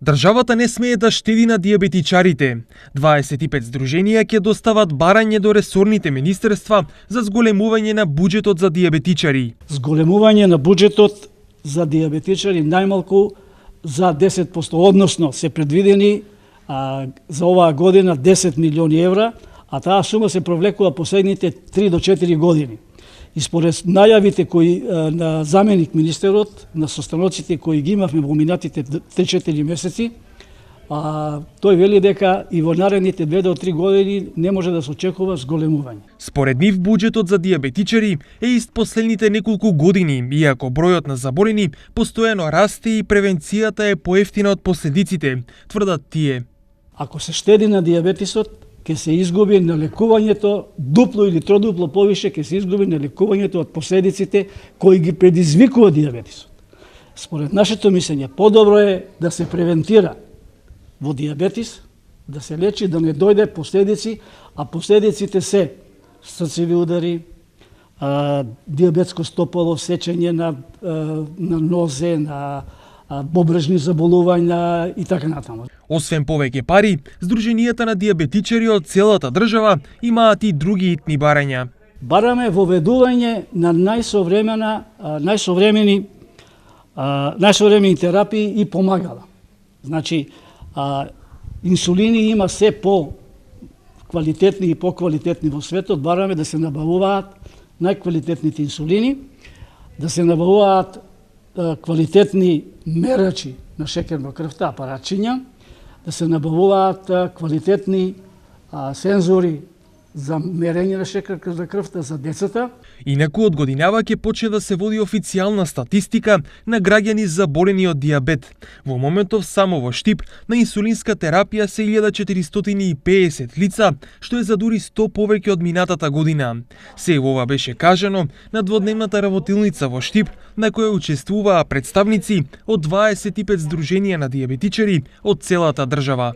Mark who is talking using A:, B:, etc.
A: Државата не смее да штеди на дијабетичарите. 25 здруженија ќе достават барање до ресорните министерства за зголемување на буџетот за дијабетичари.
B: Зголемување на буџетот за дијабетичари најмалку за 10%, односно се предвидени за оваа година 10 милиони евра, а таа сума се провлекува последните 3 до 4 години. И според најавите кои на заменик министерот, на состаноците кои ги имавме во минатите 3-4 месеци, тој вели дека и во наредните 2 до 3 години не може да се очекува зголемување.
A: Според нив буџетот за дијабетичари е ист последните неколку години, иако бројот на заболени постојано расте и превенцијата е поевтина од последиците, тврдат тие.
B: Ако се штеди на дијабетисот, ќе се изгуби на лекувањето дупло или тродупло повише, ќе се изгуби на лекувањето од последиците кои ги предизвикува дијабетисот. Според нашето мислење, подобро е да се превентира во дијабетис, да се лечи, да не дојде последици, а последиците се срцеви удари, дијабетско стопало, сечење на нозе, на бобрежни заболувања и така натаму.
A: Освен повеќе пари, здруженијата на дијабетичари од целата држава имаат и други итни барања.
B: Бараме воведување на најсовремени терапии и помагала. Значи, инсулини има се по квалитетни и поквалитетни во светот. Бараме да се набавуваат најквалитетните инсулини, да се набавуваат квалитетни мерачи на шекер во крвта, апаратчиња, да се набавуваат квалитетни сензори за мерење на шекер за крвта за децата.
A: Инаку од годинава ќе почне да се води официјална статистика на граѓани заболени од дијабет. Во моментов само во Штип на инсулинска терапија се 1450 лица, што е за дури 100 повеќе од минатата година. Се ова беше кажано на дводневната работилница во Штип, на која учествуваа представници од 25 здруженија на дијабетичари од целата држава.